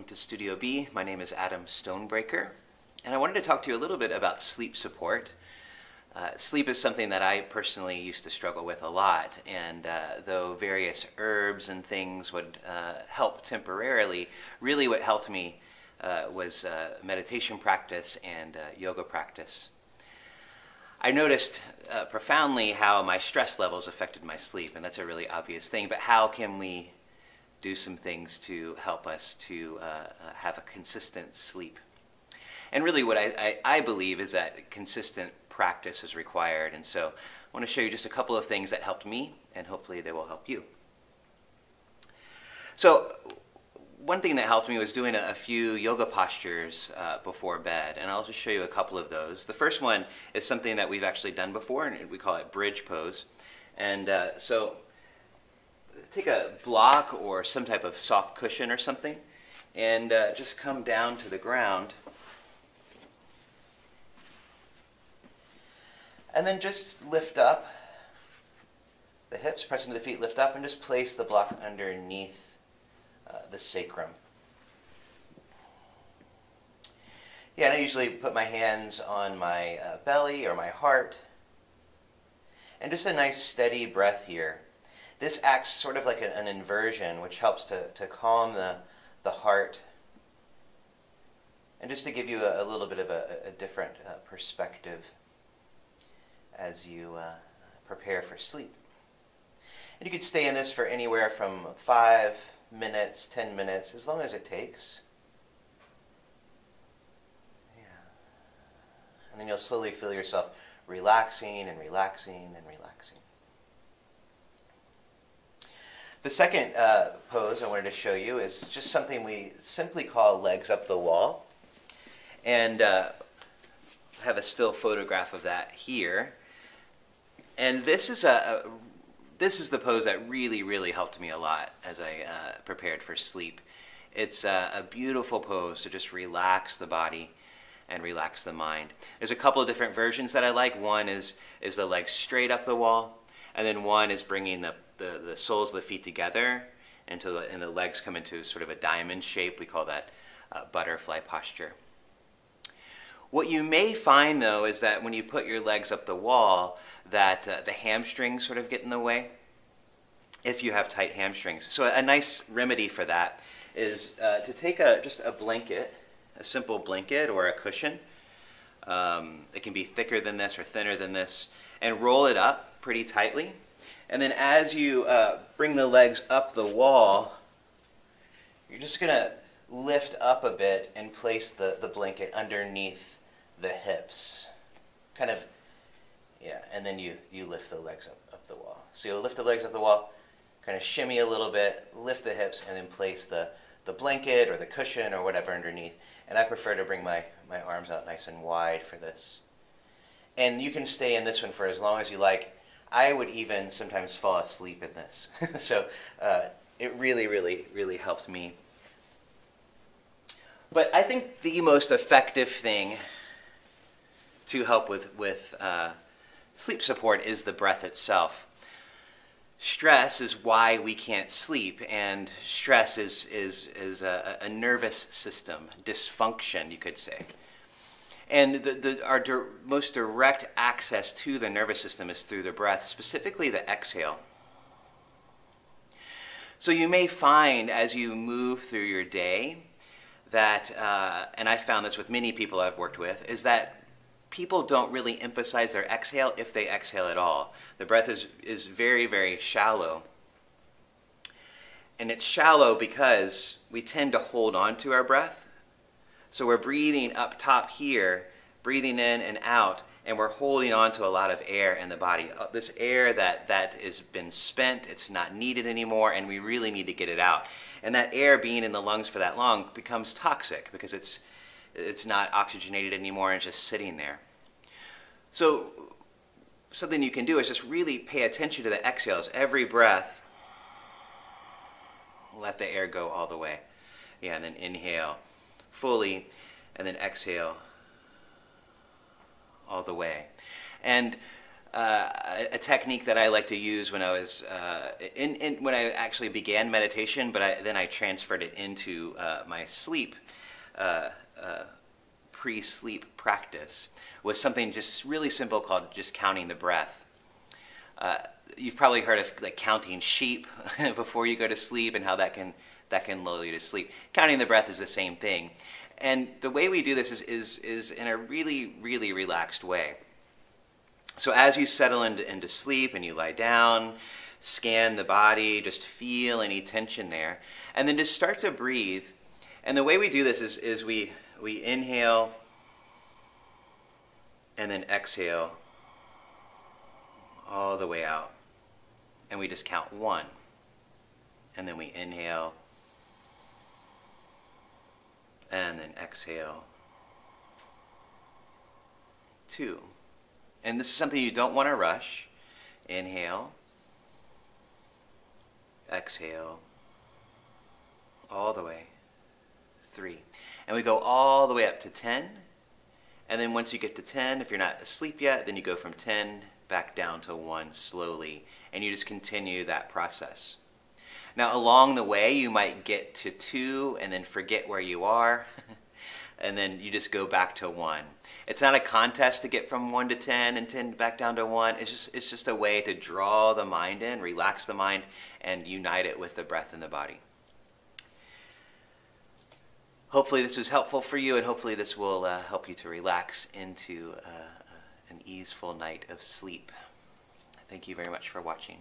to Studio B. My name is Adam Stonebreaker, and I wanted to talk to you a little bit about sleep support. Sleep is something that I personally used to struggle with a lot, and though various herbs and things would help temporarily, really what helped me was meditation practice and yoga practice. I noticed profoundly how my stress levels affected my sleep, and that's a really obvious thing, but how can we do some things to help us to have a consistent sleep? And really what I believe is that consistent practice is required, and so I want to show you just a couple of things that helped me, and hopefully they will help you. So one thing that helped me was doing a few yoga postures before bed, and I'll just show you a couple of those. The first one is something that we've actually done before, and we call it bridge pose. And so take a block or some type of soft cushion or something, and just come down to the ground. And then just lift up the hips, press into the feet, lift up, and just place the block underneath the sacrum. Yeah, and I usually put my hands on my belly or my heart. And just a nice steady breath here. This acts sort of like an inversion, which helps to calm the heart. And just to give you a little bit of a different perspective as you prepare for sleep. And you could stay in this for anywhere from 5 minutes, 10 minutes, as long as it takes. Yeah. And then you'll slowly feel yourself relaxing and relaxing and relaxing. The second pose I wanted to show you is just something we simply call legs up the wall. And I have a still photograph of that here. And this is the pose that really helped me a lot as I prepared for sleep. It's a beautiful pose to just relax the body and relax the mind. There's a couple of different versions that I like. One is the legs straight up the wall, and then one is bringing the soles of the feet together and the legs come into sort of a diamond shape. We call that butterfly posture. What you may find, though, is that when you put your legs up the wall, that the hamstrings sort of get in the way if you have tight hamstrings. So a nice remedy for that is to take just a blanket, a simple blanket or a cushion. It can be thicker than this or thinner than this, and roll it up pretty tightly. And then as you bring the legs up the wall, you're just going to lift up a bit and place the blanket underneath the hips. Kind of, yeah, and then you lift the legs up the wall. So you'll lift the legs up the wall, kind of shimmy a little bit, lift the hips, and then place the blanket or the cushion or whatever underneath. And I prefer to bring my arms out nice and wide for this. And you can stay in this one for as long as you like. I would even sometimes fall asleep in this. So it really helped me. But I think the most effective thing to help with sleep support is the breath itself. Stress is why we can't sleep, and stress is a nervous system dysfunction, you could say. And our most direct access to the nervous system is through the breath, specifically the exhale. So you may find as you move through your day that, and I found this with many people I've worked with, is that people don't really emphasize their exhale if they exhale at all. The breath is very shallow. And it's shallow because we tend to hold on to our breath. So we're breathing up top here, breathing in and out, and we're holding on to a lot of air in the body. This air that has been spent, it's not needed anymore, and we really need to get it out. And that air being in the lungs for that long becomes toxic because it's not oxygenated anymore and it's just sitting there. So something you can do is just really pay attention to the exhales. Every breath, let the air go all the way. Yeah, and then inhale fully, and then exhale all the way. And a technique that I like to use when I was when I actually began meditation, but then I transferred it into my sleep pre-sleep practice, was something just really simple called just counting the breath. You've probably heard of like counting sheep before you go to sleep and how that can lull you to sleep. Counting the breath is the same thing. And the way we do this is in a really, really relaxed way. So as you settle into sleep and you lie down, scan the body, just feel any tension there, and then just start to breathe. And the way we do this is we inhale and then exhale all the way out. And we just count 1. And then we inhale and then exhale 2. And this is something you don't want to rush. Inhale, exhale, all the way, 3. And we go all the way up to 10. And then once you get to 10, if you're not asleep yet, then you go from 10 back down to 1 slowly. And you just continue that process. Now along the way, you might get to 2 and then forget where you are. And then you just go back to 1. It's not a contest to get from 1 to 10 and 10 back down to 1. It's just a way to draw the mind in, relax the mind, and unite it with the breath in the body. Hopefully this was helpful for you, and hopefully this will help you to relax into an easeful night of sleep. Thank you very much for watching.